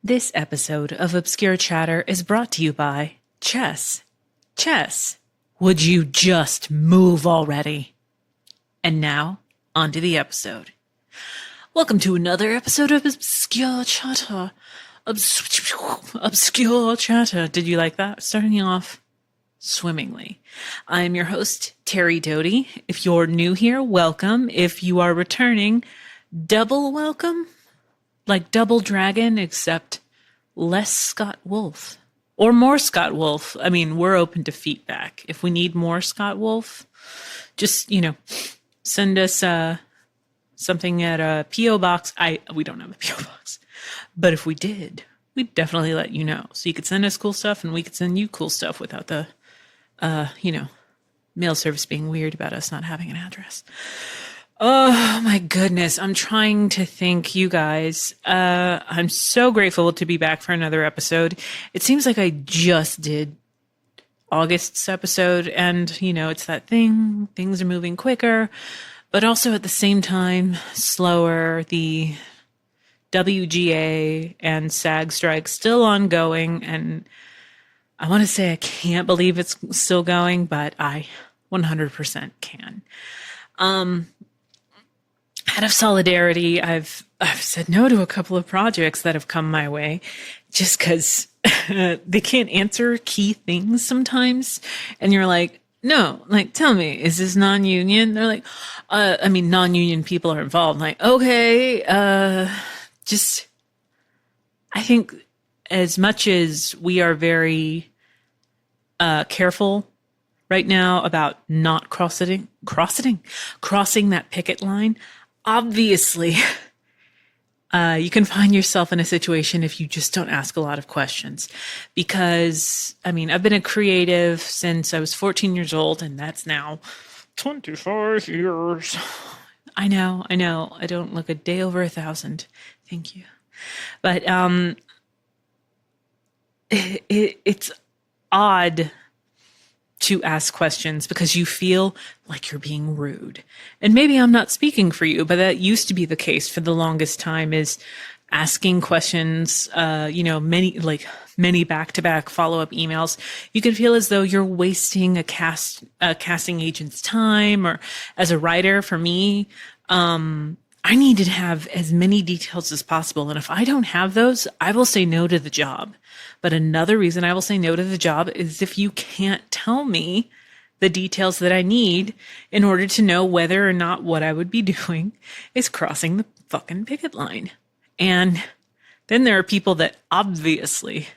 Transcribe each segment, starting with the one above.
This episode of Obscure Chatter is brought to you by Chess. Chess, would you just move already? And now, on to the episode. Welcome to another episode of Obscure Chatter. Obscure Chatter. Did you like that? Starting off swimmingly. I'm your host, Terri Doty. If you're new here, welcome. If you are returning, double welcome. Like Double Dragon, except less Scott Wolf. Or more Scott Wolf. I mean, we're open to feedback. If we need more Scott Wolf, just, send us something at a P.O. box. We don't have a P.O. box. But if we did, we'd definitely let you know. So you could send us cool stuff and we could send you cool stuff without the, mail service being weird about us not having an address. Oh my goodness. I'm trying to thank you guys. I'm so grateful to be back for another episode. It seems like I just did August's episode and, it's that thing. Things are moving quicker, but also at the same time, slower. The WGA and SAG strike still ongoing. And I want to say I can't believe it's still going, but I 100% can. Out of solidarity, I've said no to a couple of projects that have come my way just because they can't answer key things sometimes. And you're like, no, tell me, is this non-union? They're like, non-union people are involved. I'm like, okay, I think as much as we are very careful right now about not crossing that picket line, obviously, you can find yourself in a situation if you just don't ask a lot of questions. Because, I've been a creative since I was 14 years old, and that's now 25 years. I know. I don't look a day over 1,000. Thank you. But it's odd to ask questions because you feel like you're being rude. And maybe I'm not speaking for you, but that used to be the case for the longest time, is asking questions, many back-to-back follow-up emails. You can feel as though you're wasting a casting agent's time, or as a writer, for me, I need to have as many details as possible. And if I don't have those, I will say no to the job. But another reason I will say no to the job is if you can't tell me the details that I need in order to know whether or not what I would be doing is crossing the fucking picket line. And then there are people that obviously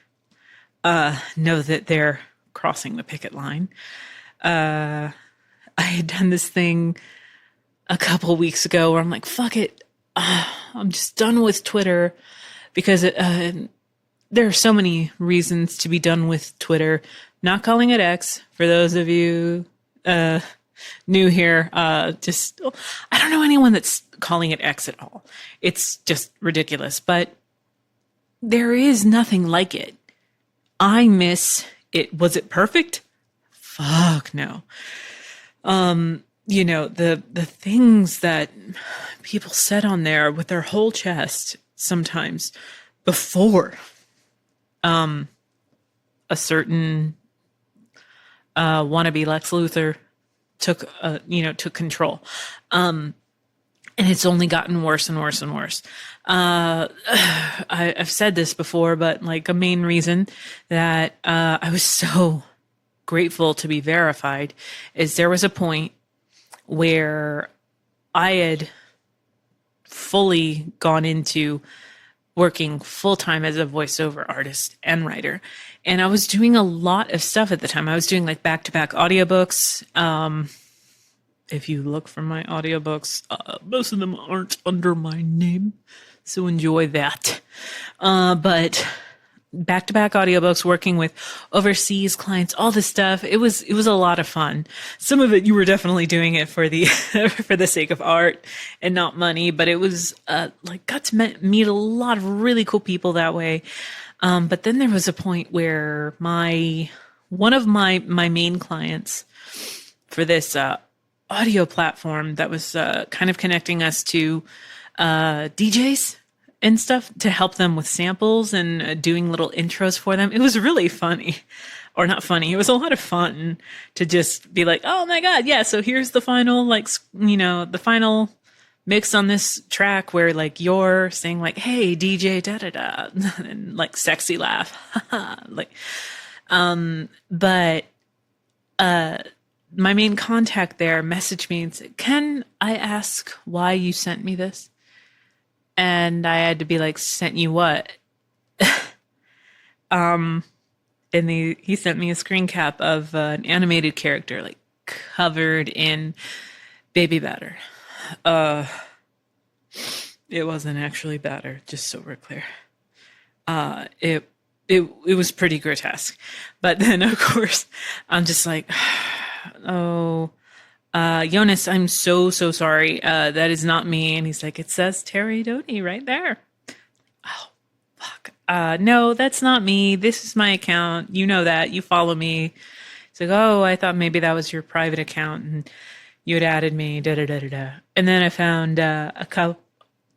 know that they're crossing the picket line. I had done this thing a couple weeks ago where I'm like, fuck it. I'm just done with Twitter because there are so many reasons to be done with Twitter. Not calling it X, for those of you new here. I don't know anyone that's calling it X at all. It's just ridiculous. But there is nothing like it. I miss it. Was it perfect? Fuck no. The things that people said on there with their whole chest sometimes before a certain wannabe Lex Luthor took control. And it's only gotten worse and worse and worse. I've said this before, but a main reason that I was so grateful to be verified is there was a point where I had fully gone into working full-time as a voiceover artist and writer. And I was doing a lot of stuff at the time. I was doing back-to-back audiobooks. If you look for my audiobooks, most of them aren't under my name. So enjoy that. But back-to-back audiobooks, working with overseas clients, all this stuff. It was a lot of fun. Some of it you were definitely doing it for the for the sake of art and not money, but it was got to meet a lot of really cool people that way. But then there was a point where one of my main clients for this audio platform that was kind of connecting us to DJs and stuff to help them with samples and doing little intros for them. It was really funny. Or not funny. It was a lot of fun to just be like, oh my God, yeah, so here's the final, like, the final mix on this track where like you're saying like, hey, DJ, da da da, and like sexy laugh. like, but my main contact there messaged me and said, can I ask why you sent me this? And I had to be like, sent you what? And he sent me a screen cap of an animated character like covered in baby batter. It wasn't actually batter, just so we're clear. It was pretty grotesque. But then of course I'm just like, oh, Jonas, I'm so sorry. That is not me. And he's like, it says Terri Doty right there. Oh, fuck. No, that's not me. This is my account. You know that. You follow me. It's like, oh, I thought maybe that was your private account and you had added me, da da da da da. And then I found a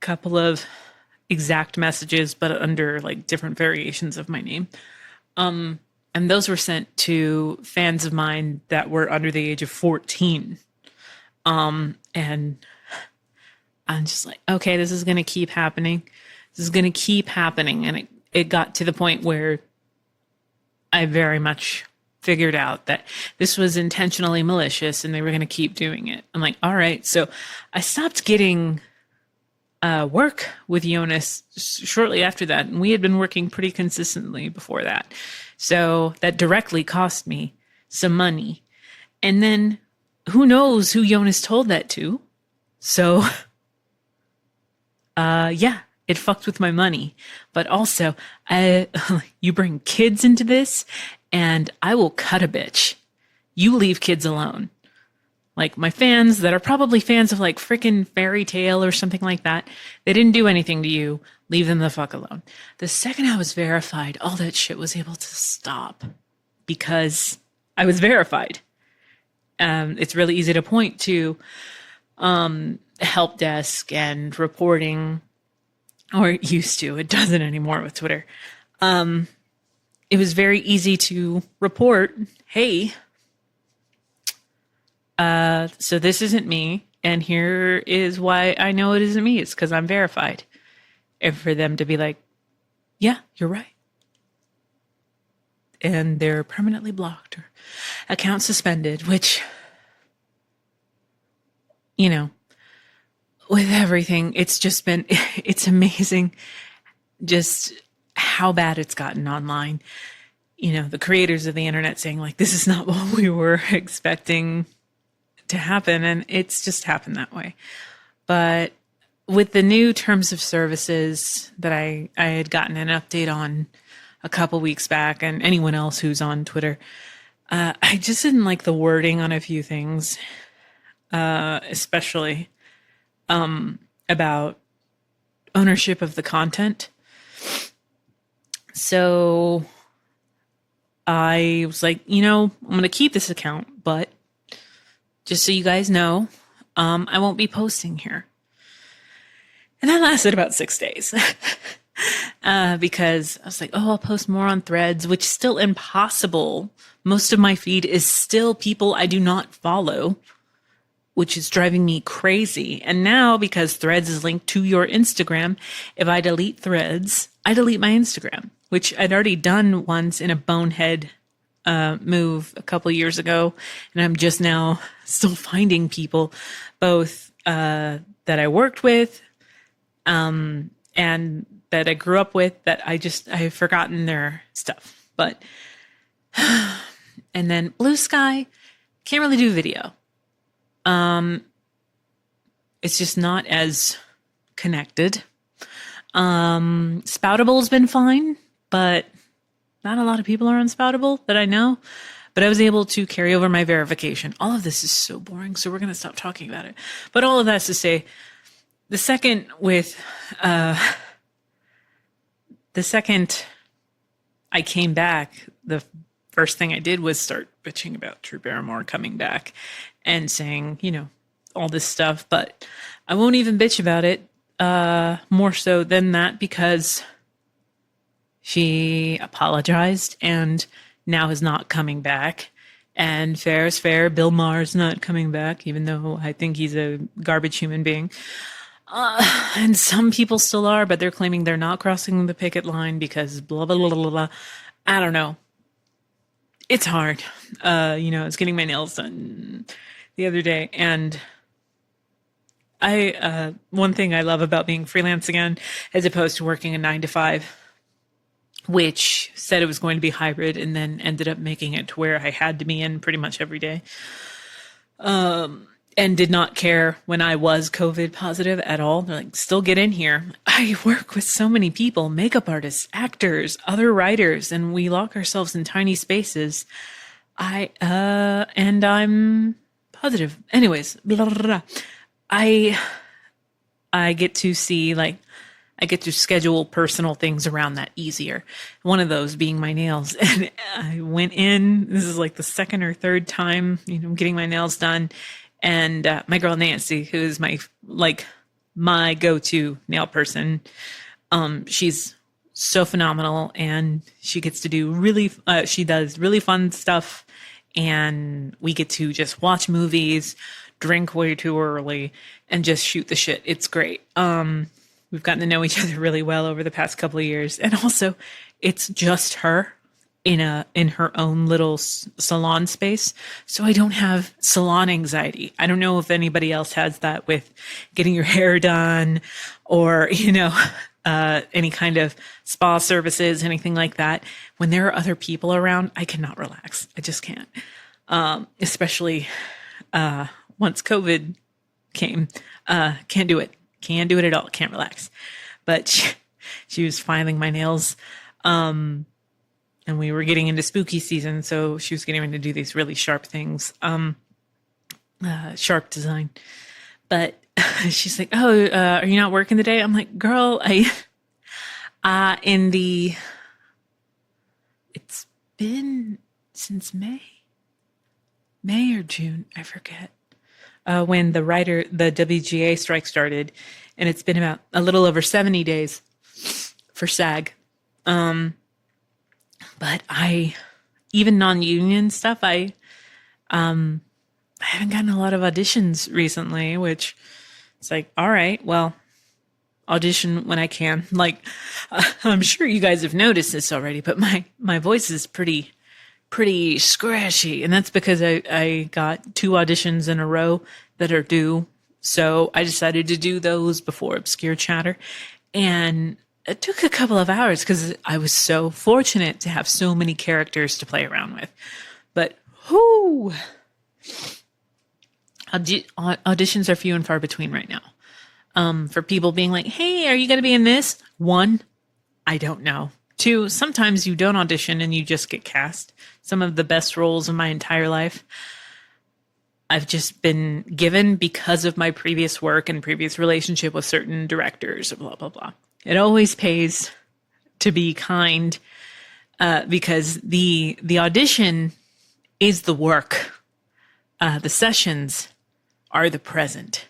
couple of exact messages, but under like different variations of my name. And those were sent to fans of mine that were under the age of 14. And I'm just like, okay, this is going to keep happening. This is going to keep happening. And it got to the point where I very much figured out that this was intentionally malicious and they were going to keep doing it. I'm like, all right. So I stopped getting work with Jonas shortly after that. And we had been working pretty consistently before that. So that directly cost me some money. And then who knows who Jonas told that to? So, yeah. It fucked with my money, but also you bring kids into this and I will cut a bitch. You leave kids alone. Like my fans that are probably fans of like freaking Fairy Tale or something like that. They didn't do anything to you. Leave them the fuck alone. The second I was verified, all that shit was able to stop because I was verified. It's really easy to point to help desk and reporting. Or it used to. It doesn't anymore with Twitter. It was very easy to report, hey, so this isn't me, and here is why I know it isn't me. It's because I'm verified. And for them to be like, yeah, you're right. And they're permanently blocked or account suspended, which, with everything, it's amazing just how bad it's gotten online. The creators of the internet saying like, this is not what we were expecting to happen. And it's just happened that way. But with the new terms of services that I had gotten an update on a couple weeks back, and anyone else who's on Twitter, I just didn't like the wording on a few things, especially about ownership of the content. So I was like, I'm going to keep this account, but just so you guys know, I won't be posting here. And that lasted about 6 days because I was like, oh, I'll post more on Threads, which is still impossible. Most of my feed is still people I do not follow, which is driving me crazy. And now, because Threads is linked to your Instagram, if I delete Threads, I delete my Instagram, which I'd already done once in a bonehead move a couple years ago. And I'm just now still finding people, both that I worked with and that I grew up with, that I've forgotten their stuff. But, and then Blue Sky, can't really do video. It's just not as connected. Spoutable's been fine, but not a lot of people are on Spoutable that I know. But I was able to carry over my verification. All of this is so boring, so we're going to stop talking about it. But all of that's to say, the second I came back, the first thing I did was start bitching about Drew Barrymore coming back and saying, all this stuff. But I won't even bitch about it. more so than that because she apologized and now is not coming back. And fair is fair. Bill Maher's not coming back, even though I think he's a garbage human being. And some people still are, but they're claiming they're not crossing the picket line because blah, blah, blah, blah, blah. I don't know. It's hard. I was getting my nails done the other day, and one thing I love about being freelance again, as opposed to working a 9 to 5, which said it was going to be hybrid and then ended up making it to where I had to be in pretty much every day. And did not care when I was COVID positive at all. They're like, still get in here. I work with so many people, makeup artists, actors, other writers, and we lock ourselves in tiny spaces. And I'm positive. Anyways, blah, blah, blah. I get to see, I get to schedule personal things around that easier. One of those being my nails. And I went in, this is like the second or third time, getting my nails done. And my girl Nancy, who is my go-to nail person, she's so phenomenal, and she gets to do she does really fun stuff, and we get to just watch movies, drink way too early, and just shoot the shit. It's great. We've gotten to know each other really well over the past couple of years, and also it's just her in her own little salon space. So I don't have salon anxiety. I don't know if anybody else has that with getting your hair done or, any kind of spa services, anything like that. When there are other people around, I cannot relax. I just can't. Especially, once COVID came, can't do it. Can't do it at all. Can't relax. But she was filing my nails, and we were getting into spooky season, so she was getting ready to do these really sharp things, sharp design. But she's like, "Oh, are you not working today?" I'm like, "Girl, it's been since May or June, I forget, when the WGA strike started, and it's been about a little over 70 days for SAG." But even non-union stuff, I haven't gotten a lot of auditions recently, which it's like, all right, well, audition when I can. I'm sure you guys have noticed this already, but my voice is pretty scratchy. And that's because I got 2 auditions in a row that are due. So I decided to do those before Obscure Chatter. And it took a couple of hours because I was so fortunate to have so many characters to play around with. But auditions are few and far between right now. For people being like, "Hey, are you going to be in this?" 1, I don't know. 2, sometimes you don't audition and you just get cast. Some of the best roles in my entire life I've just been given because of my previous work and previous relationship with certain directors, blah, blah, blah. It always pays to be kind, because the audition is the work. The sessions are the present.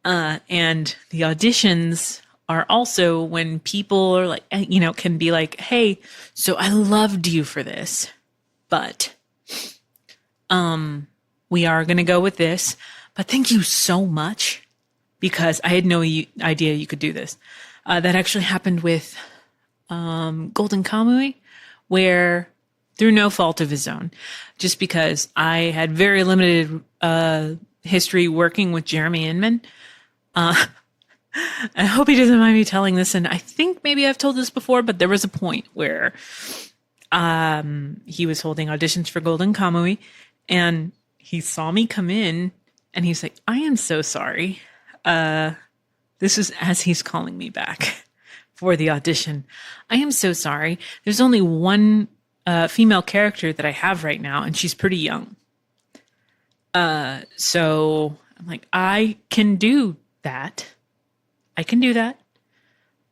And the auditions are also when people are like, can be like, "Hey, so I loved you for this, but we are going to go with this, but thank you so much because I had no idea you could do this." That actually happened with Golden Kamuy, where through no fault of his own, just because I had very limited history working with Jeremy Inman. I hope he doesn't mind me telling this, and I think maybe I've told this before, but there was a point where he was holding auditions for Golden Kamuy, and he saw me come in, and he's like, "I am so sorry." This is as he's calling me back for the audition. "I am so sorry. There's only one female character that I have right now, and she's pretty young. So I'm like, I can do that. I can do that."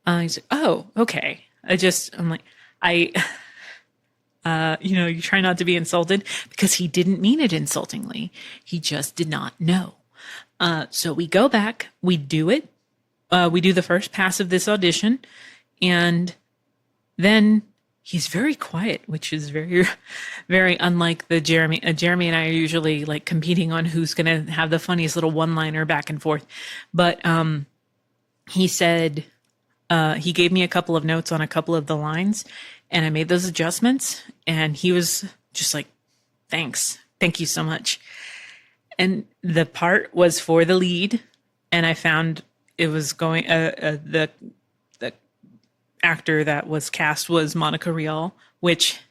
He's like, "Oh, okay." I'm like, you try not to be insulted, because he didn't mean it insultingly. He just did not know. So we go back, we do it. we do the first pass of this audition, and then he's very quiet, which is very, very unlike the Jeremy. Jeremy and I are usually like competing on who's going to have the funniest little one-liner back and forth. But he said he gave me a couple of notes on a couple of the lines, and I made those adjustments. And he was just like, "Thanks, thank you so much." And the part was for the lead, and I found it was going the actor that was cast was Monica Rial, which,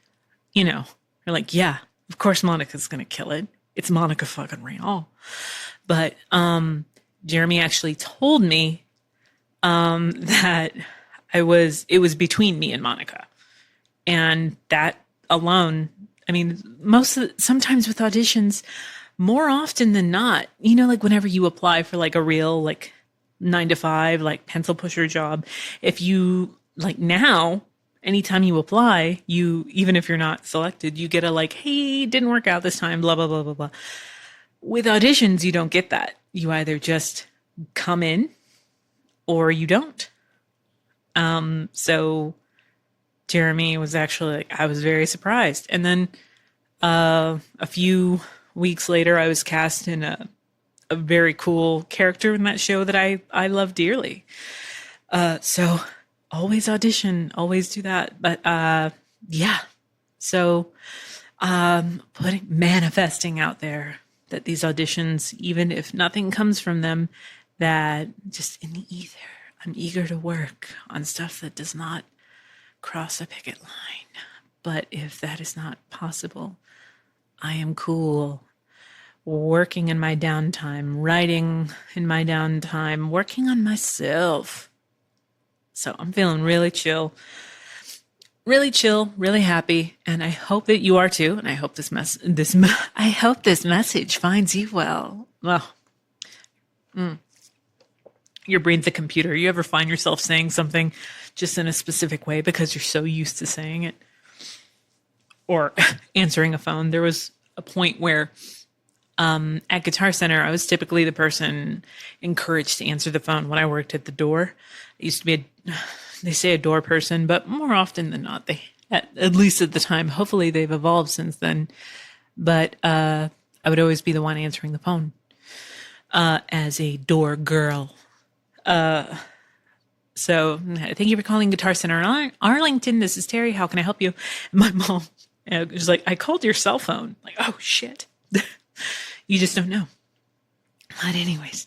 you know, you're like, yeah, of course Monica's going to kill it. It's Monica fucking Rial. But Jeremy actually told me that it was between me and Monica. And that alone, I mean, sometimes with auditions, more often than not, you know, like whenever you apply for like a real like 9 to 5, like pencil pusher job, if you like now, anytime you apply, even if you're not selected, you get a like, "Hey, didn't work out this time, blah, blah, blah, blah, blah." With auditions, you don't get that. You either just come in or you don't. So Jeremy was actually like, I was very surprised. And then a few weeks later, I was cast in a very cool character in that show that I love dearly. So always audition, always do that. But yeah, so manifesting out there that these auditions, even if nothing comes from them, that just in the ether, I'm eager to work on stuff that does not cross a picket line. But if that is not possible, I am cool. Working in my downtime, writing in my downtime, working on myself. So I'm feeling really chill, really happy, and I hope that you are too. And I hope this message finds you well. Well, your brain's a computer. You ever find yourself saying something just in a specific way because you're so used to saying it, or answering a phone? There was a point where at Guitar Center, I was typically the person encouraged to answer the phone when I worked at the door. I used to be they say a door person, but more often than not, at least at the time, hopefully they've evolved since then. But I would always be the one answering the phone as a door girl. So thank you for calling Guitar Center in Arlington. This is Terry. How can I help you? And my mom was like, "I called your cell phone." Like, oh shit. You just don't know. But anyways,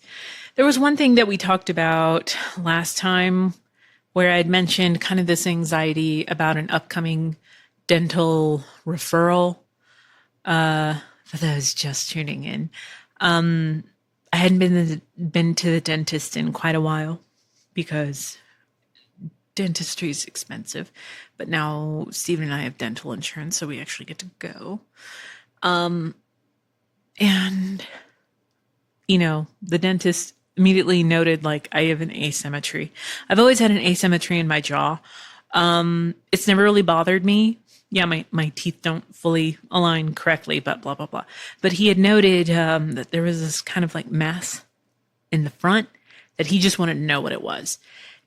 there was one thing that we talked about last time where I'd mentioned kind of this anxiety about an upcoming dental referral. For those just tuning in, I hadn't been to the dentist in quite a while because dentistry is expensive. But now Steven and I have dental insurance, so we actually get to go. And, you know, the dentist immediately noted, like, I have an asymmetry. I've always had an asymmetry in my jaw. It's never really bothered me. Yeah, my teeth don't fully align correctly, but blah, blah, blah. But he had noted that there was this kind of like mass in the front that he just wanted to know what it was.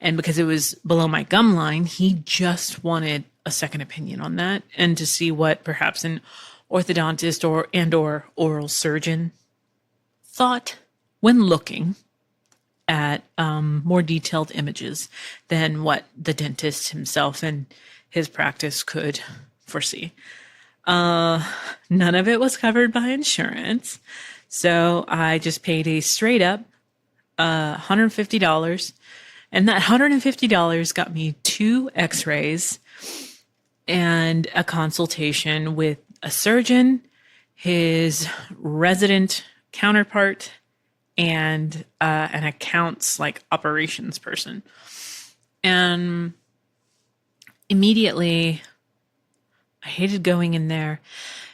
And because it was below my gum line, he just wanted a second opinion on that and to see what perhaps an orthodontist or oral surgeon thought when looking at more detailed images than what the dentist himself and his practice could foresee. None of it was covered by insurance, so I just paid a straight up $150, and that $150 got me 2 x-rays and a consultation with a surgeon, his resident counterpart, and an accounts like operations person. And immediately I hated going in there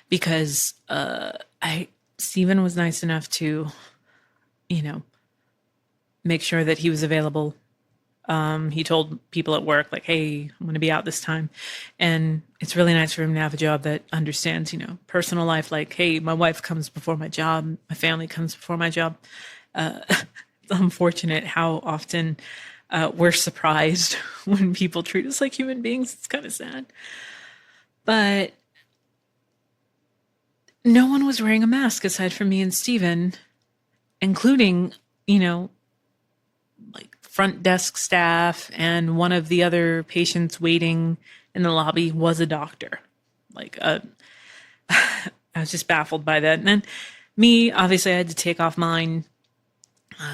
because Steven was nice enough to, you know, make sure that he was available. He told people at work, like, "Hey, I'm going to be out this time." And it's really nice for him to have a job that understands, you know, personal life. Like, hey, my wife comes before my job. My family comes before my job. unfortunate how often we're surprised when people treat us like human beings. It's kind of sad. But no one was wearing a mask aside from me and Steven, including, like front desk staff, and one of the other patients waiting in the lobby was a doctor. I was just baffled by that. And then me, obviously I had to take off mine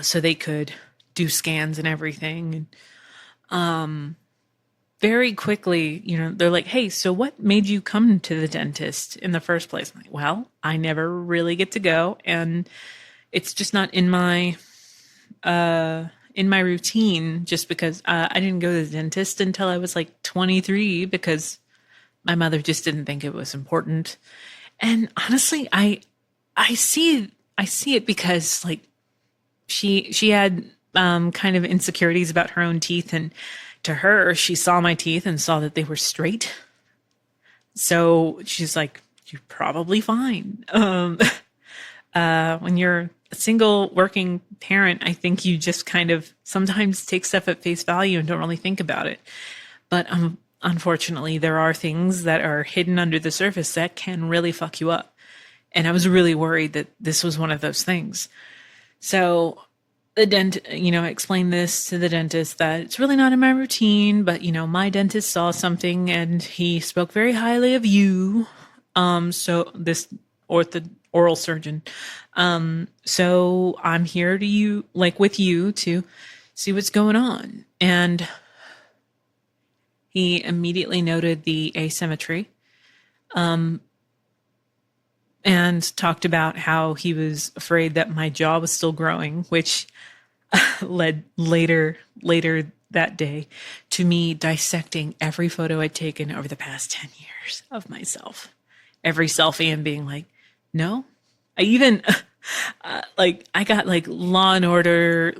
so they could do scans and everything. And very quickly, they're like, hey, so what made you come to the dentist in the first place? I'm like, well, I never really get to go, and it's just not in my routine, just because I didn't go to the dentist until I was like 23 because my mother just didn't think it was important. And honestly, I see it because like she had kind of insecurities about her own teeth, and to her, she saw my teeth and saw that they were straight. So she's like, you're probably fine. When you're a single working parent, I think you just kind of sometimes take stuff at face value and don't really think about it. But unfortunately, there are things that are hidden under the surface that can really fuck you up. And I was really worried that this was one of those things. So I explained this to the dentist that it's really not in my routine, but my dentist saw something and he spoke very highly of you. So this oral surgeon. So I'm here with you to see what's going on. And he immediately noted the asymmetry, and talked about how he was afraid that my jaw was still growing, which led later that day to me dissecting every photo I'd taken over the past 10 years of myself. Every selfie, and being like, no. I even, I got like Law and Order,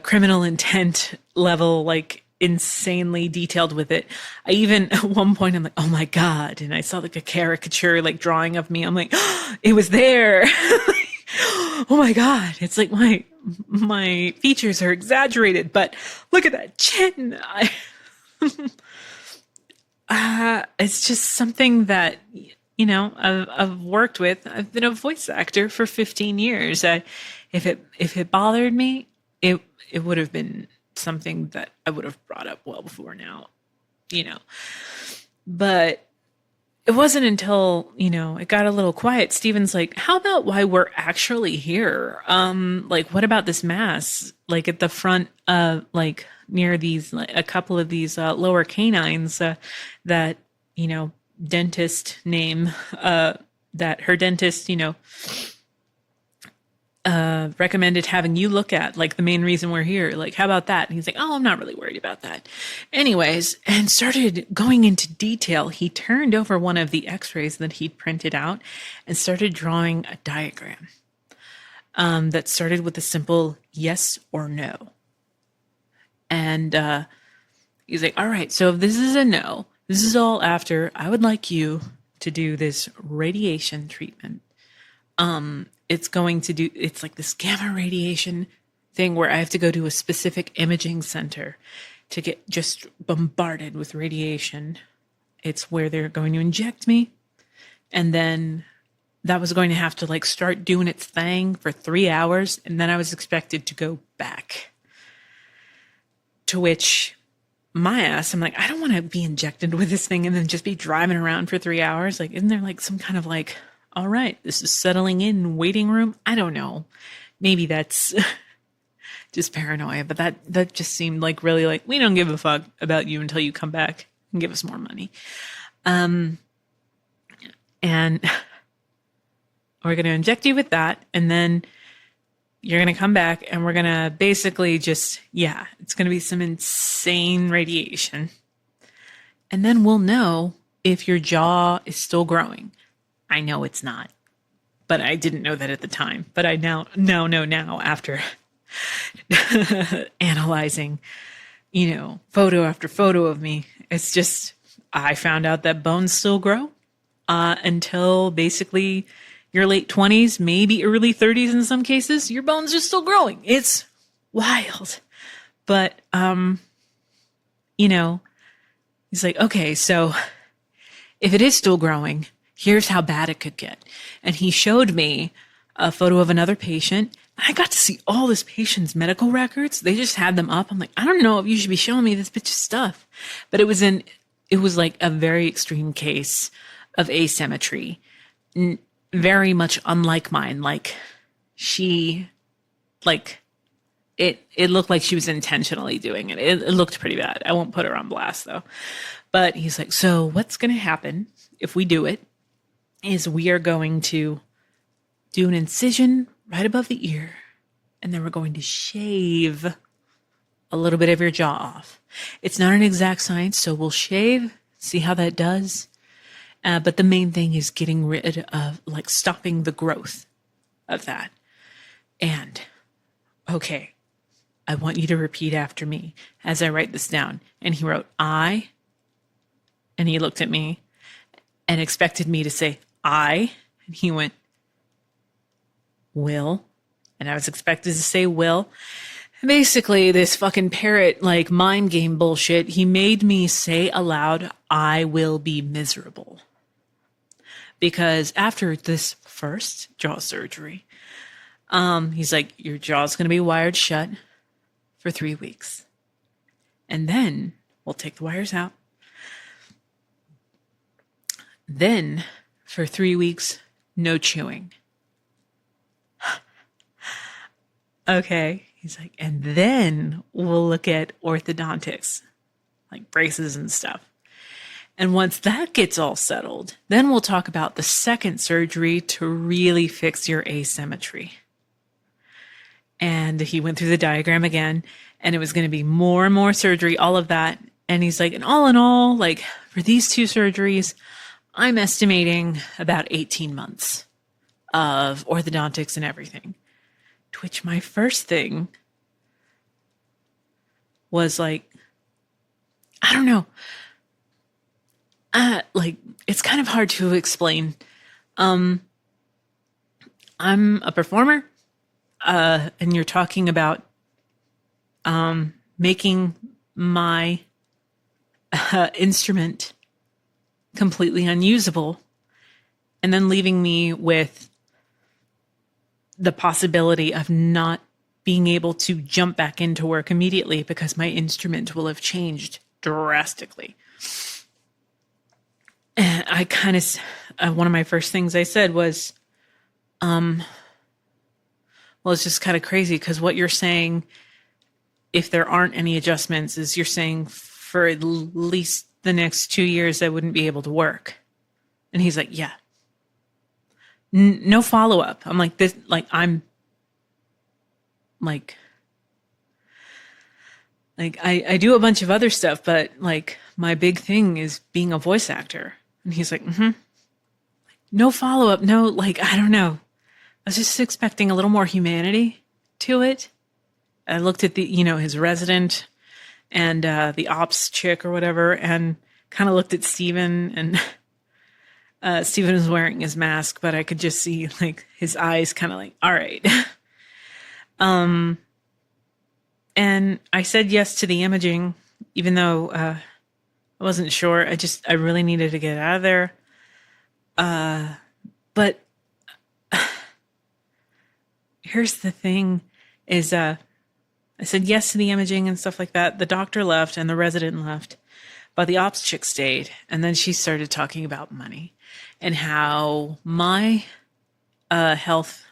criminal intent level, like insanely detailed with it. I even, at one point, I'm like, oh my God. And I saw like a caricature, like drawing of me. I'm like, oh, it was there. Oh my God. It's like my features are exaggerated, but look at that chin. It's just something that, I've worked with. I've been a voice actor for 15 years. If it bothered me, it would have been something that I would have brought up well before now, but it wasn't until, it got a little quiet. Steven's like, how about why we're actually here? What about this mass? Like at the front, near these, a couple of these, lower canines, that, dentist name, that her dentist, recommended having you look at, like the main reason we're here. Like, how about that? And he's like, oh, I'm not really worried about that. Anyways, and started going into detail. He turned over one of the x-rays that he'd printed out and started drawing a diagram that started with a simple yes or no. And he's like, all right, so if this is a no, this is all after I would like you to do this radiation treatment. It's like this gamma radiation thing where I have to go to a specific imaging center to get just bombarded with radiation. It's where they're going to inject me. And then that was going to have to start doing its thing for 3 hours. And then I was expected to go back. To which my ass, I'm like, I don't want to be injected with this thing and then just be driving around for 3 hours. Isn't there some kind of all right, this is settling in waiting room? I don't know. Maybe that's just paranoia, but that just seemed really we don't give a fuck about you until you come back and give us more money. And we're going to inject you with that, and then you're going to come back, and we're going to basically it's going to be some insane radiation. And then we'll know if your jaw is still growing. I know it's not, but I didn't know that at the time. But I now know now after analyzing, photo after photo of me. It's just, I found out that bones still grow until basically your late 20s, maybe early 30s in some cases, your bones are still growing. It's wild. But, he's like, okay, so if it is still growing, here's how bad it could get. And he showed me a photo of another patient. I got to see all this patient's medical records. They just had them up. I'm like, I don't know if you should be showing me this bitch's stuff. But it was like a very extreme case of asymmetry. Very much unlike mine. Like it looked like she was intentionally doing it. It looked pretty bad. I won't put her on blast though. But he's like, so what's going to happen if we do it is we are going to do an incision right above the ear, and then we're going to shave a little bit of your jaw off. It's not an exact science, so we'll shave, see how that does. But the main thing is getting rid of, like, stopping the growth of that. And, okay, I want you to repeat after me as I write this down. And he wrote, I, and he looked at me and expected me to say, I, and he went, will, and I was expected to say will. Basically, this fucking parrot, like, mind game bullshit, he made me say aloud, I will be miserable. Because after this first jaw surgery, he's like, your jaw's going to be wired shut for 3 weeks. And then we'll take the wires out. Then for 3 weeks, no chewing. Okay. He's like, and then we'll look at orthodontics, like braces and stuff. And once that gets all settled, then we'll talk about the second surgery to really fix your asymmetry. And he went through the diagram again, and it was going to be more and more surgery, all of that. And he's like, and all in all, like, for these 2 surgeries, I'm estimating about 18 months of orthodontics and everything. To which my first thing was like, I don't know. Like, it's kind of hard to explain. I'm a performer, and you're talking about making my instrument completely unusable and then leaving me with the possibility of not being able to jump back into work immediately because my instrument will have changed drastically. And I kind of, one of my first things I said was, well, it's just kind of crazy because what you're saying, if there aren't any adjustments, is you're saying for at least the next 2 years, I wouldn't be able to work. And he's like, yeah. No follow-up. I'm like, this, like, I'm like I do a bunch of other stuff, but like my big thing is being a voice actor. And he's like, no follow-up. No, like, I don't know. I was just expecting a little more humanity to it. I looked at the, his resident and the ops chick or whatever, and kind of looked at Steven, and Steven was wearing his mask, but I could just see like his eyes kind of like, all right. And I said yes to the imaging, even though I wasn't sure. I really needed to get out of there. But here's the thing is, I said yes to the imaging and stuff like that. The doctor left and the resident left, but the ops chick stayed. And then she started talking about money and how my health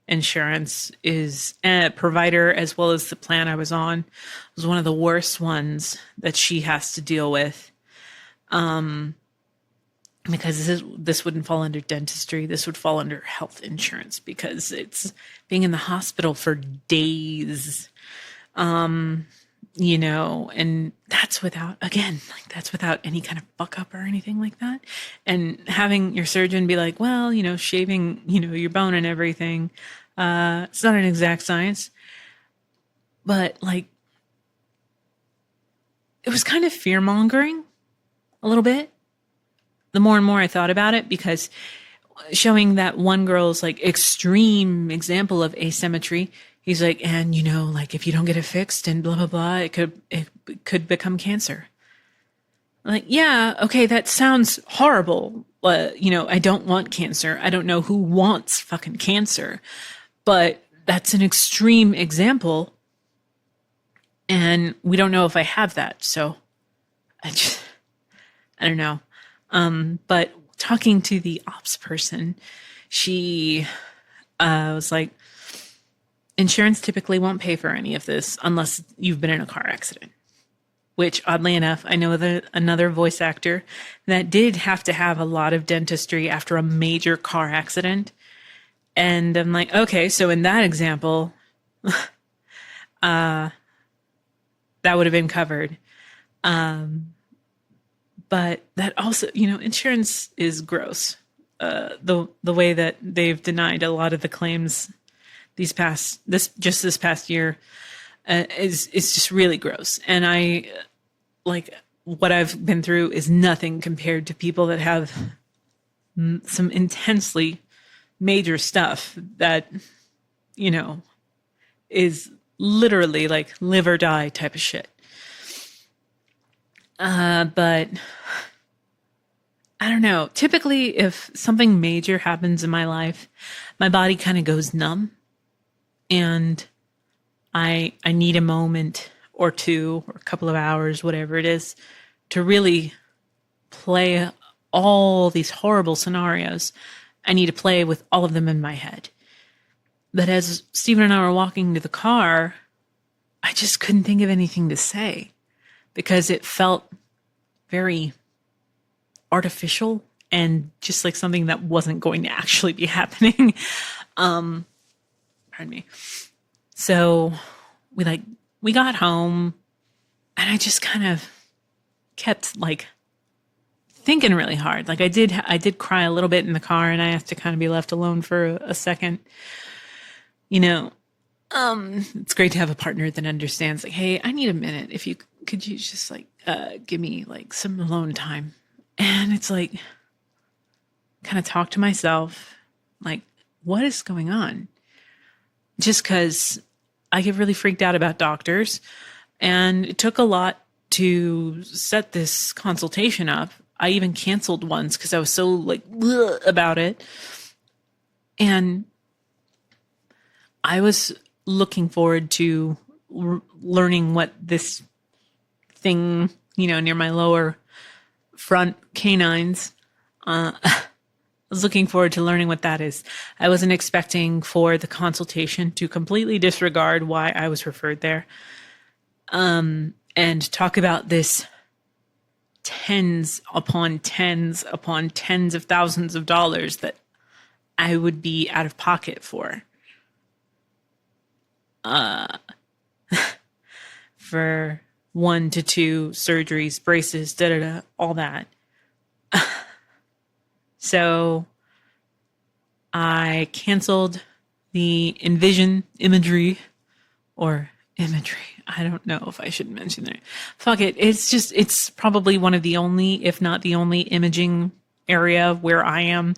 insurance is provider, as well as the plan I was on, was one of the worst ones that she has to deal with. Because this wouldn't fall under dentistry. This would fall under health insurance because it's being in the hospital for days. And that's without any kind of fuck up or anything like that. And having your surgeon be like, well, shaving, your bone and everything, it's not an exact science, but like, it was kind of fear mongering a little bit. The more and more I thought about it, because showing that one girl's like extreme example of asymmetry. He's like, and you know, like if you don't get it fixed and blah, blah, blah, it could become cancer. Like, yeah, okay, that sounds horrible. You know, I don't want cancer. I don't know who wants fucking cancer, but that's an extreme example. And we don't know if I have that. So I don't know. But talking to the ops person, she was like, insurance typically won't pay for any of this unless you've been in a car accident. Which, oddly enough, I know that another voice actor that did have to have a lot of dentistry after a major car accident. And I'm like, okay, so in that example, that would have been covered. But that also, you know, insurance is gross. The way that they've denied a lot of the claims this past year is just really gross. And I like what I've been through is nothing compared to people that have some intensely major stuff that, you know, is literally like live or die type of shit. But I don't know. Typically, if something major happens in my life, my body kind of goes numb, and I need a moment or two or a couple of hours, whatever it is, to really play all these horrible scenarios. I need to play with all of them in my head. But as Stephen and I were walking to the car, I just couldn't think of anything to say because it felt very artificial and just like something that wasn't going to actually be happening. Pardon me. So we got home and I just kind of kept like thinking really hard. Like I did cry a little bit in the car and I asked to kind of be left alone for a second. You know, it's great to have a partner that understands like, hey, I need a minute. Could you just like, give me like some alone time? And it's like, kind of talk to myself, like, what is going on? Just because I get really freaked out about doctors, and it took a lot to set this consultation up. I even canceled once because I was so like about it. And I was looking forward to learning what this thing, you know, near my lower front canines, I was looking forward to learning what that is. I wasn't expecting for the consultation to completely disregard why I was referred there, and talk about this tens upon tens upon tens of thousands of dollars that I would be out of pocket for. For 1 to 2 surgeries, braces, all that. So I canceled the Envision imagery. I don't know if I should mention that. Fuck it. It's probably one of the only, if not the only imaging area where I am.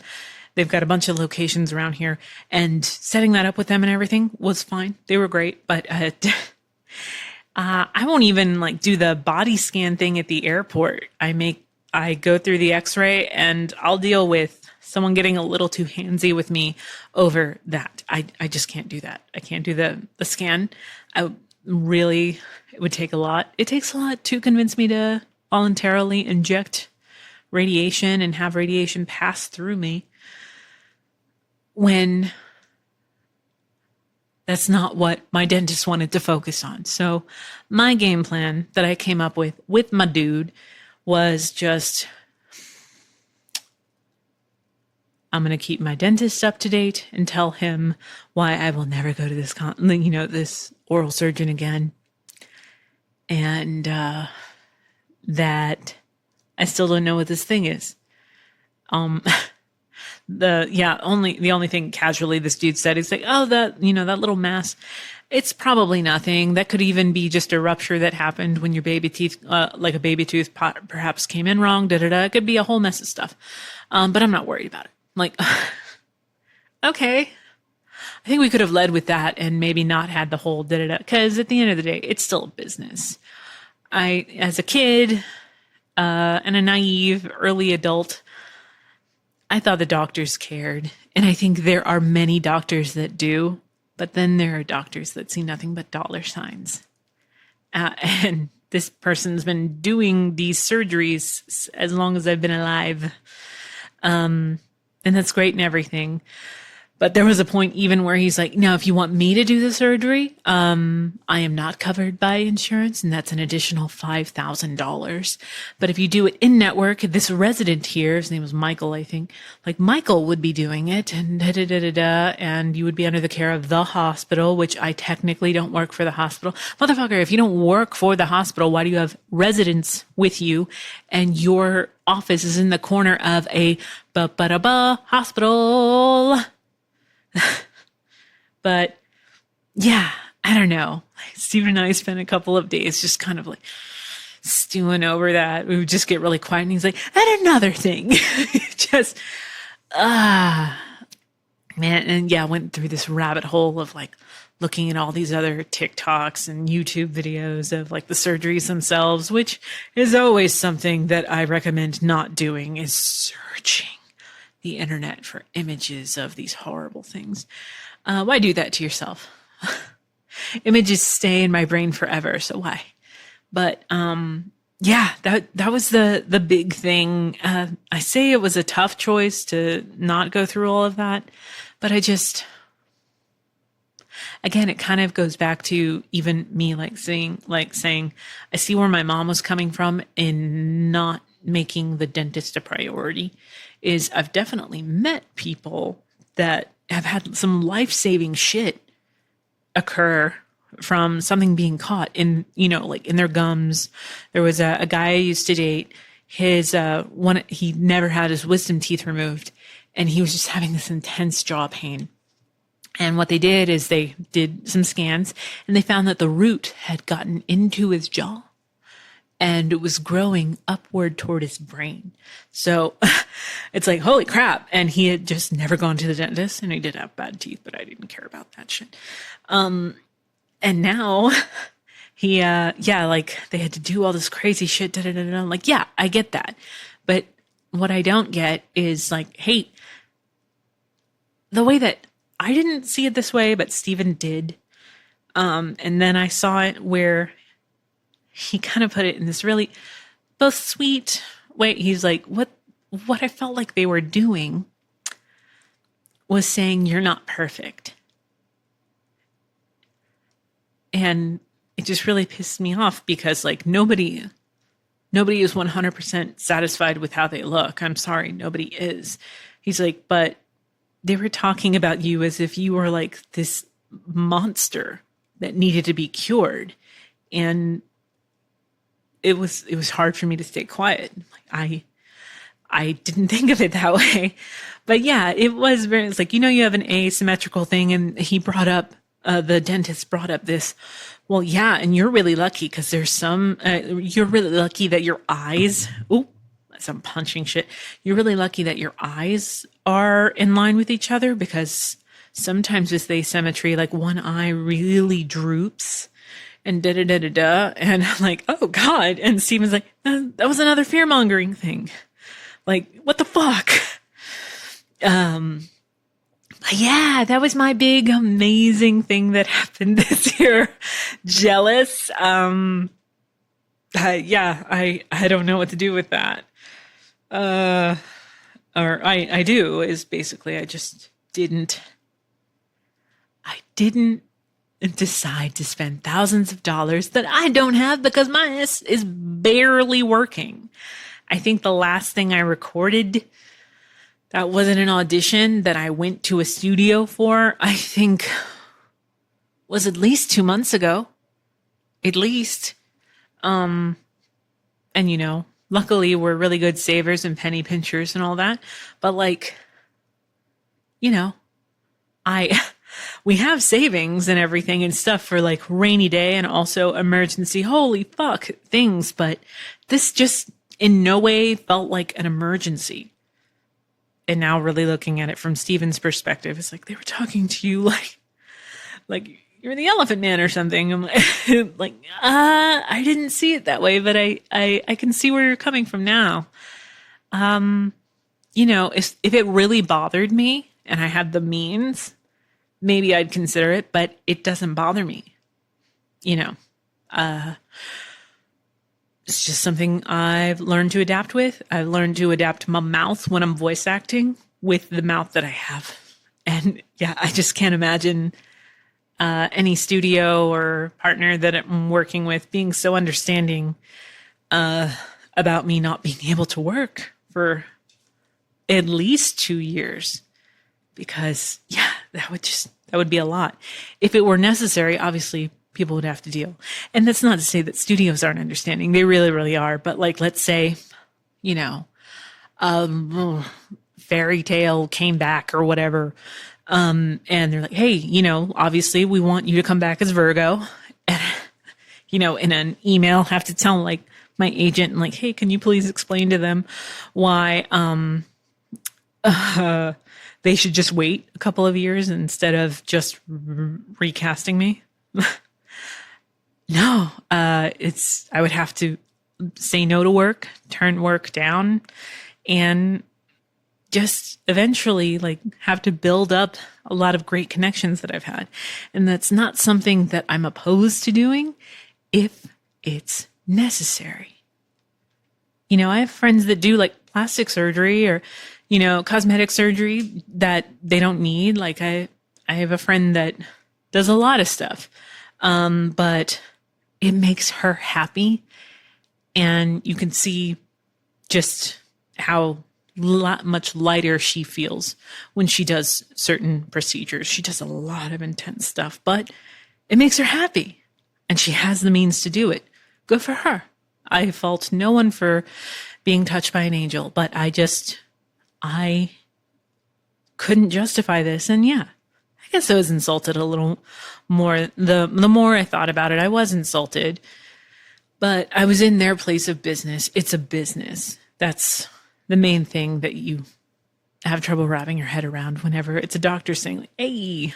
They've got a bunch of locations around here, and setting that up with them and everything was fine. They were great, but I won't even like do the body scan thing at the airport. I go through the x-ray and I'll deal with someone getting a little too handsy with me over that. I just can't do that. I can't do the scan. It would take a lot. It takes a lot to convince me to voluntarily inject radiation and have radiation pass through me when that's not what my dentist wanted to focus on. So my game plan that I came up with my dude was just, I'm going to keep my dentist up to date and tell him why I will never go to this, this oral surgeon again. And that I still don't know what this thing is. The only thing casually this dude said is like, oh, that little mass, it's probably nothing. That could even be just a rupture that happened when your baby teeth, like a baby tooth perhaps came in wrong. It could be a whole mess of stuff. But I'm not worried about it. Like, okay. I think we could have led with that and maybe not had the whole da-da-da. Because at the end of the day, it's still a business. As a kid and a naive early adult, I thought the doctors cared. And I think there are many doctors that do. But then there are doctors that see nothing but dollar signs. And this person's been doing these surgeries as long as I've been alive. And that's great and everything. But there was a point even where he's like, now, if you want me to do the surgery, I am not covered by insurance, and that's an additional $5,000. But if you do it in network, this resident here, his name was Michael, I think, like Michael would be doing it, and da-da-da-da-da, and you would be under the care of the hospital, which I technically don't work for the hospital. Motherfucker, if you don't work for the hospital, why do you have residents with you, and your office is in the corner of a hospital? But yeah, I don't know. Stephen and I spent a couple of days just kind of like stewing over that. We would just get really quiet, and he's like, and another thing. Just, man. And yeah, went through this rabbit hole of like looking at all these other TikToks and YouTube videos of like the surgeries themselves, which is always something that I recommend not doing, is searching the internet for images of these horrible things. Why do that to yourself? Images stay in my brain forever, so why? But yeah, that was the big thing. I say it was a tough choice to not go through all of that, but again, it kind of goes back to even me saying, I see where my mom was coming from in not making the dentist a priority. Is I've definitely met people that have had some life-saving shit occur from something being caught in, like in their gums. There was a guy I used to date. He never had his wisdom teeth removed, and he was just having this intense jaw pain. And what they did is they did some scans, and they found that the root had gotten into his jaw, and it was growing upward toward his brain. So it's like, holy crap. And he had just never gone to the dentist, and he did have bad teeth, but I didn't care about that shit. And now he, like they had to do all this crazy shit. I'm like, yeah, I get that. But what I don't get is like, hey, the way that I didn't see it this way, but Steven did. And then I saw it where he kind of put it in this really both sweet way. He's like, what I felt like they were doing was saying, you're not perfect. And it just really pissed me off because like nobody is 100% satisfied with how they look. I'm sorry. Nobody is. He's like, but they were talking about you as if you were like this monster that needed to be cured. And it was hard for me to stay quiet. Like I didn't think of it that way, but yeah, it's like, you have an asymmetrical thing. And he brought up, the dentist brought up this, well, yeah. And you're really lucky because there's you're really lucky that your eyes, I'm punching shit. You're really lucky that your eyes are in line with each other, because sometimes with asymmetry, like one eye really droops. And da-da-da-da-da. And I'm like, oh, God. And Steven's like, that was another fear-mongering thing. Like, what the fuck? Yeah, that was my big, amazing thing that happened this year. Jealous. I don't know what to do with that. Or I do, is basically I just didn't decide to spend thousands of dollars that I don't have because my ass is barely working. I think the last thing I recorded that wasn't an audition that I went to a studio for, I think was at least 2 months ago. At least. And luckily we're really good savers and penny pinchers and all that. But like, we have savings and everything and stuff for like rainy day and also emergency, holy fuck things. But this just in no way felt like an emergency. and now really looking at it from Steven's perspective, it's like they were talking to you like you're the Elephant Man or something. I'm like, I didn't see it that way, but I can see where you're coming from now. If it really bothered me and I had the means, maybe I'd consider it, but it doesn't bother me. It's just something I've learned to adapt with. I've learned to adapt my mouth when I'm voice acting with the mouth that I have. And yeah, I just can't imagine any studio or partner that I'm working with being so understanding about me not being able to work for at least 2 years. Because yeah, that would be a lot. If it were necessary, obviously people would have to deal. And that's not to say that studios aren't understanding. They really, really are. But like, let's say, Fairy Tale came back or whatever. And they're like, hey, obviously we want you to come back as Virgo. And, in an email, have to tell like my agent, like, hey, can you please explain to them why, they should just wait a couple of years instead of just recasting me. No, I would have to say no to work, turn work down, and just eventually like have to build up a lot of great connections that I've had. And that's not something that I'm opposed to doing if it's necessary. I have friends that do like plastic surgery or, cosmetic surgery that they don't need. Like I have a friend that does a lot of stuff. But it makes her happy. And you can see just how much lighter she feels when she does certain procedures. She does a lot of intense stuff, but it makes her happy. And she has the means to do it. Good for her. I fault no one for being touched by an angel, but I couldn't justify this. And yeah, I guess I was insulted a little more. The more I thought about it, I was insulted, but I was in their place of business. It's a business. That's the main thing that you have trouble wrapping your head around whenever it's a doctor saying like, hey,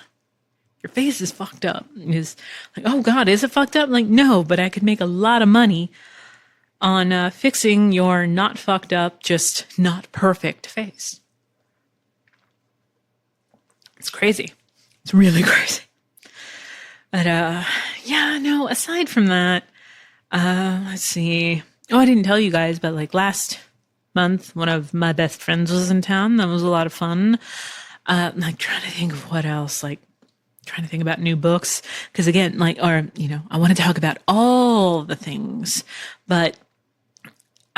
your face is fucked up. Is like, oh God, is it fucked up? Like, no, but I could make a lot of money on fixing your not fucked up, just not perfect face. It's crazy. It's really crazy. But aside from that, let's see. Oh, I didn't tell you guys, but like last month, one of my best friends was in town. That was a lot of fun. Like trying to think of what else, like trying to think about new books. Cause again, I want to talk about all the things, but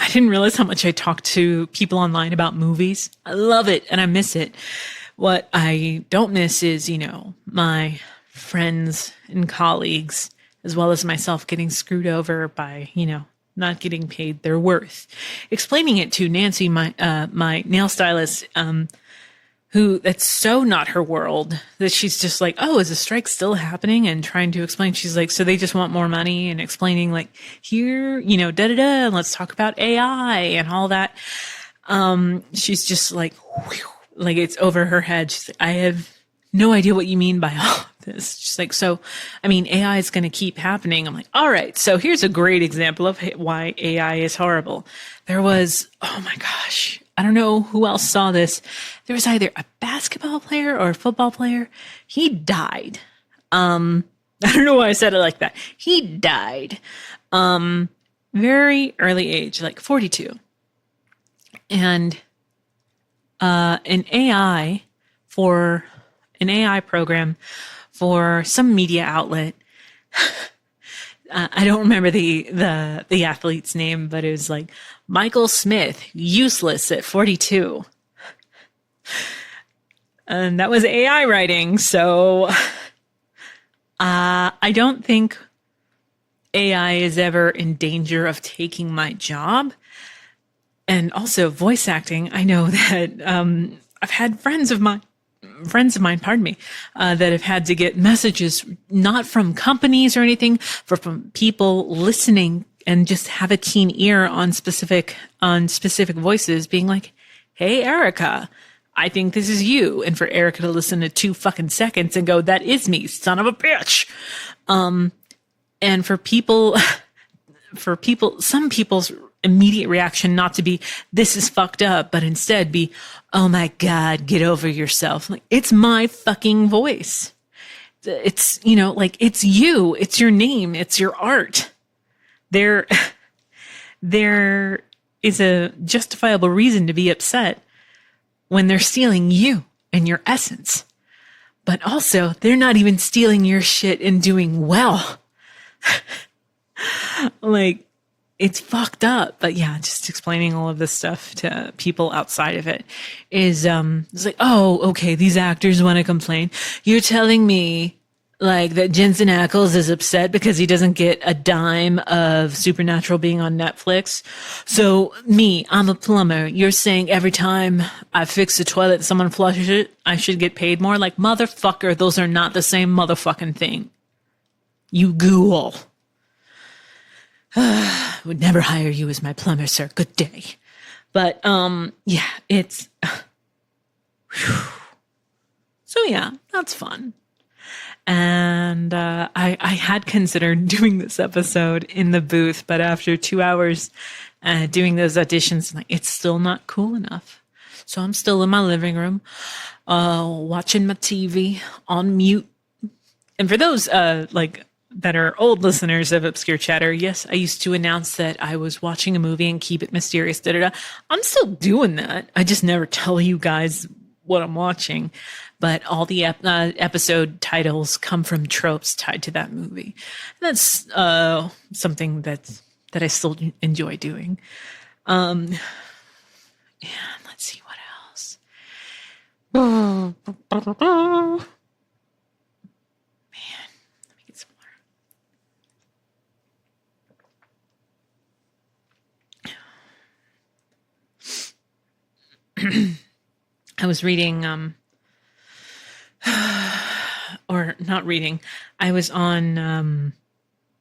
I didn't realize how much I talk to people online about movies. I love it and I miss it. What I don't miss is, my friends and colleagues, as well as myself getting screwed over by, not getting paid their worth. Explaining it to Nancy, my nail stylist, who that's so not her world that she's just like, oh, is the strike still happening? And trying to explain, she's like, so they just want more money, and explaining like here, and let's talk about AI and all that. She's just like, whew, like it's over her head. She's like, I have no idea what you mean by all of this. She's like, so, AI is going to keep happening. I'm like, all right. So here's a great example of why AI is horrible. There was, oh my gosh, I don't know who else saw this. There was either a basketball player or a football player. He died. I don't know why I said it like that. He died. Very early age, like 42. And an AI program for some media outlet. I don't remember the athlete's name, but it was like Michael Smith, useless at 42. And that was AI writing. So I don't think AI is ever in danger of taking my job. And also voice acting. I know that I've had friends of mine, pardon me, that have had to get messages not from companies or anything, but from people listening and just have a keen ear on specific voices being like, hey, Erica, I think this is you. And for Erica to listen to 2 fucking seconds and go, that is me, son of a bitch. And for some people's immediate reaction not to be, this is fucked up, but instead be, oh my God, get over yourself. Like, it's my fucking voice. It's, like, it's you, it's your name, it's your art. There is a justifiable reason to be upset when they're stealing you and your essence. But also, they're not even stealing your shit and doing well. Like, it's fucked up. But yeah, just explaining all of this stuff to people outside of it is, it's like, oh, okay, these actors want to complain. You're telling me like that Jensen Ackles is upset because he doesn't get a dime of Supernatural being on Netflix. So me, I'm a plumber. You're saying every time I fix the toilet, someone flushes it, I should get paid more? Like, motherfucker, those are not the same motherfucking thing. You ghoul. Would never hire you as my plumber, sir. Good day. But, yeah, it's, so yeah, that's fun. And, I had considered doing this episode in the booth, but after 2 hours, doing those auditions, like, it's still not cool enough. So I'm still in my living room, watching my TV on mute. And for those, that are old listeners of Obscure Chatter, yes, I used to announce that I was watching a movie and keep it mysterious, I'm still doing that. I just never tell you guys what I'm watching. But all the episode titles come from tropes tied to that movie. And that's something that I still enjoy doing. And let's see what else. Man, let me get some more. I was reading, or not reading. I was on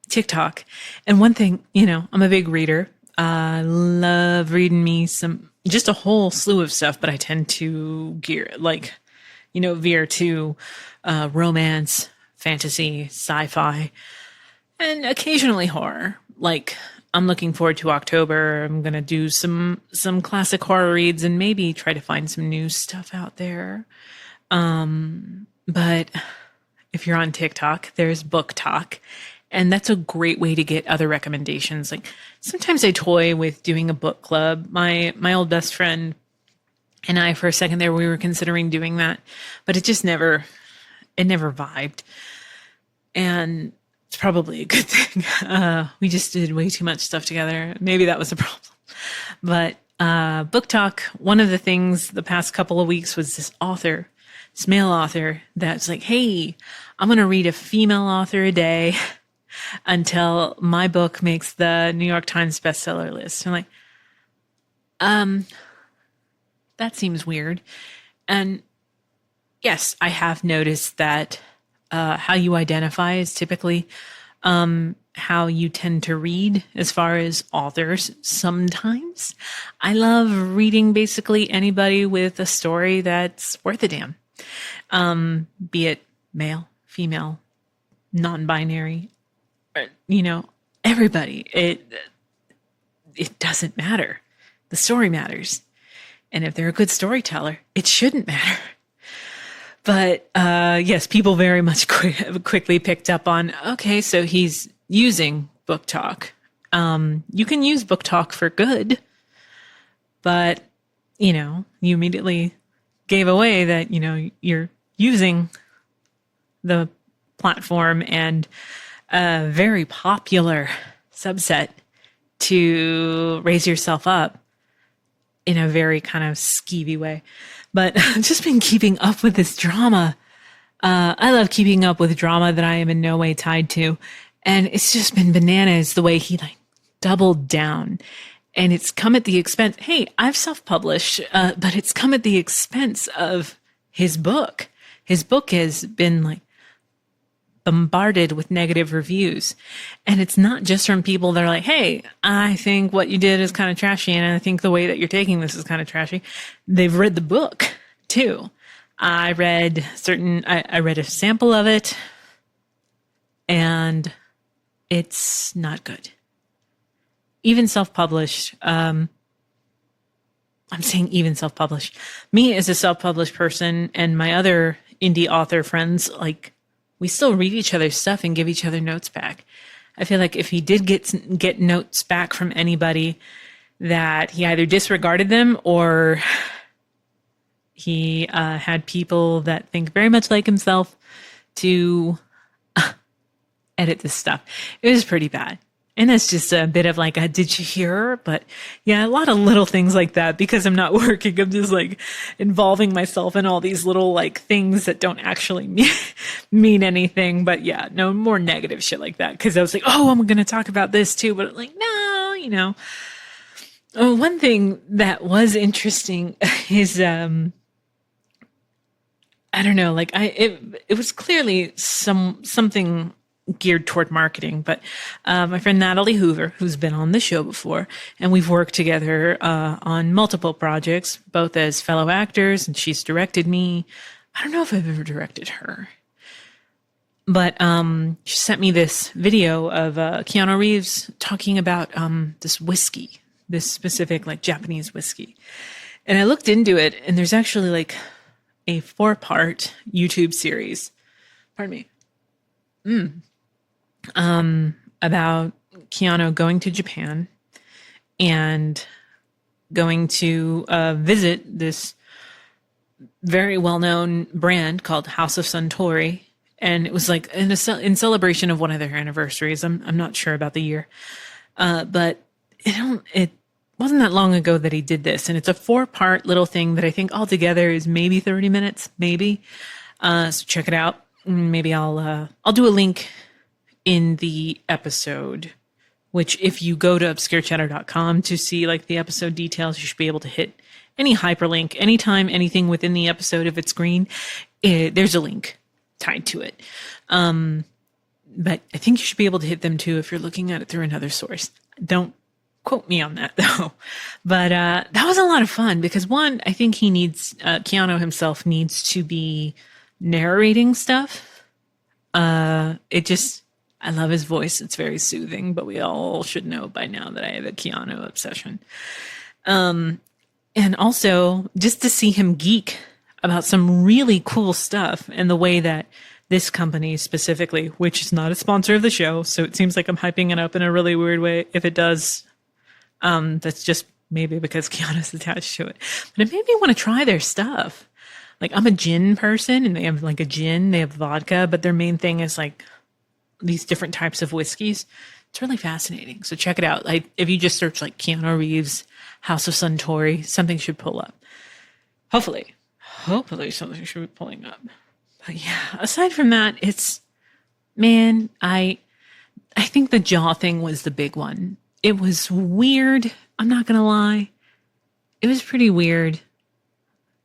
TikTok, and one thing, I'm a big reader. I love reading me just a whole slew of stuff, but I tend to veer to romance, fantasy, sci-fi, and occasionally horror. Like, I'm looking forward to October. I'm going to do some classic horror reads and maybe try to find some new stuff out there. But if you're on TikTok, there's Book Talk, and that's a great way to get other recommendations. Like, sometimes I toy with doing a book club. My old best friend and I, for a second there, we were considering doing that, but it never vibed. And it's probably a good thing. We just did way too much stuff together. Maybe that was a problem. But Book Talk, one of the things the past couple of weeks was this male author that's like, hey, I'm going to read a female author a day until my book makes the New York Times bestseller list. I'm like, that seems weird. And yes, I have noticed that how you identify is typically how you tend to read as far as authors. Sometimes I love reading basically anybody with a story that's worth a damn. Be it male, female, non-binary, everybody. It doesn't matter. The story matters. And if they're a good storyteller, it shouldn't matter. But yes, people very much quickly picked up on, okay, so he's using Book Talk. You can use Book Talk for good, but, you immediately gave away that, you're using the platform and a very popular subset to raise yourself up in a very kind of skeevy way. But I've just been keeping up with this drama. I love keeping up with drama that I am in no way tied to. And it's just been bananas the way he doubled down. And it's come at the expense. Hey, I've self-published, but it's come at the expense of his book. His book has been bombarded with negative reviews. And it's not just from people that are like, hey, I think what you did is kind of trashy. And I think the way that you're taking this is kind of trashy. They've read the book too. I read I read a sample of it, and it's not good. Even self-published. I'm saying even self-published. Me as a self-published person and my other indie author friends, like, we still read each other's stuff and give each other notes back. I feel like if he did get notes back from anybody, that he either disregarded them or he had people that think very much like himself to edit this stuff. It was pretty bad. And that's just a bit of like a did you hear? But yeah, a lot of little things like that. Because I'm not working, I'm just like involving myself in all these little like things that don't actually mean anything. But yeah, no more negative shit like that. Because I was like, oh, I'm going to talk about this too. But like, no, you know. One thing that was interesting is, I don't know, like it was clearly something geared toward marketing, but my friend Natalie Hoover, who's been on the show before, and we've worked together on multiple projects, both as fellow actors, and she's directed me. I don't know if I've ever directed her, but she sent me this video of Keanu Reeves talking about this whiskey, this specific like Japanese whiskey, and I looked into it, and there's actually like a 4-part YouTube series. Pardon me. About Keanu going to Japan and going to visit this very well-known brand called House of Suntory. And it was like in celebration of one of their anniversaries. I'm not sure about the year. But it wasn't that long ago that he did this. And it's a 4-part little thing that I think altogether is maybe 30 minutes, maybe. So check it out. Maybe I'll do a link in the episode, which if you go to obscurechatter.com to see like the episode details, you should be able to hit any hyperlink anytime anything within the episode. If it's green, there's a link tied to it. But I think you should be able to hit them too if you're looking at it through another source. Don't quote me on that though. But that was a lot of fun because one, I think he needs, Keanu himself needs to be narrating stuff. I love his voice. It's very soothing, but we all should know by now that I have a Keanu obsession. And also just to see him geek about some really cool stuff and the way that this company specifically, which is not a sponsor of the show, so it seems like I'm hyping it up in a really weird way. If it does, that's just maybe because Keanu's attached to it. But it made me want to try their stuff. Like, I'm a gin person, and they have like a gin, they have vodka, but their main thing is like these different types of whiskeys. It's really fascinating. So check it out. Like, if you just search like Keanu Reeves, House of Suntory, something should pull up. Hopefully something should be pulling up. But yeah, aside from that, it's, man, I think the jaw thing was the big one. It was weird. I'm not going to lie. It was pretty weird.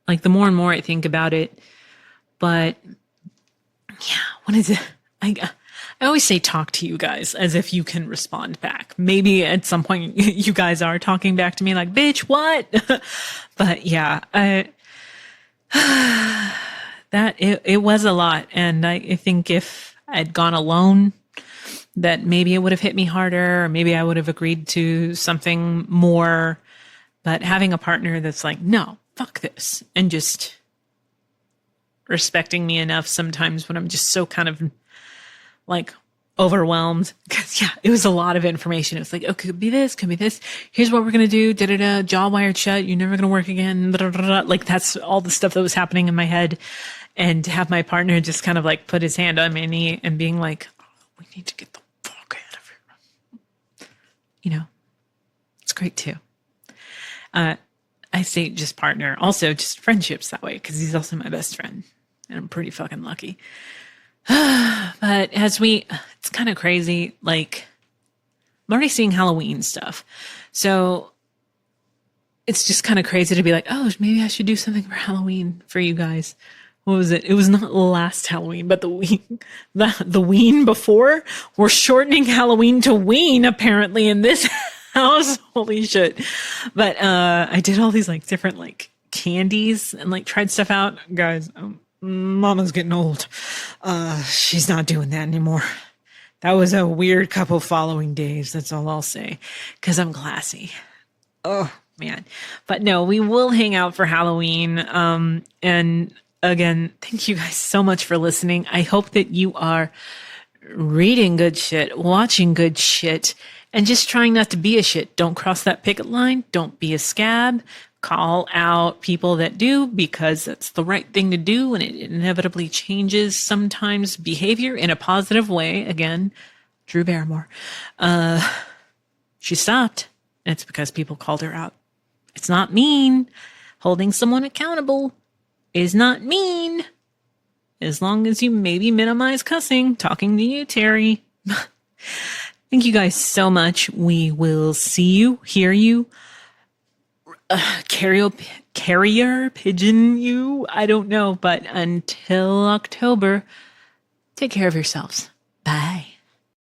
Like, the more and more I think about it, but yeah, what is it? I always say talk to you guys as if you can respond back. Maybe at some point you guys are talking back to me like, bitch, what? But yeah, it was a lot. And I think if I'd gone alone, that maybe it would have hit me harder, or maybe I would have agreed to something more. But having a partner that's like, no, fuck this, and just respecting me enough sometimes when I'm just so kind of like overwhelmed, because yeah, it was a lot of information. It was like, oh, could be this, could be this. Here's what we're going to do. Jaw wired shut. You're never going to work again. Like, that's all the stuff that was happening in my head. And to have my partner just kind of like put his hand on my knee and being like, oh, we need to get the fuck out of here. You know, it's great too. I say just partner, also just friendships that way, because he's also my best friend and I'm pretty fucking lucky. But it's kind of crazy. Like, I'm already seeing Halloween stuff. So it's just kind of crazy to be like, oh, maybe I should do something for Halloween for you guys. What was it? It was not last Halloween, but the ween before. We're shortening Halloween to ween apparently in this house. Holy shit. But I did all these like different like candies and like tried stuff out. Guys, Mama's getting old. She's not doing that anymore. That was a weird couple following days. That's all I'll say. Because I'm classy. Oh, man. But no, we will hang out for Halloween. And again, thank you guys so much for listening. I hope that you are reading good shit, watching good shit, and just trying not to be a shit. Don't cross that picket line. Don't be a scab. Call out people that do, because that's the right thing to do, and it inevitably changes sometimes behavior in a positive way. Again, Drew Barrymore. She stopped, and it's because people called her out. It's not mean. Holding someone accountable is not mean. As long as you maybe minimize cussing. Talking to you, Terri. Thank you guys so much. We will see you, hear you, carrier pigeon you. I don't know. But until October, take care of yourselves. Bye.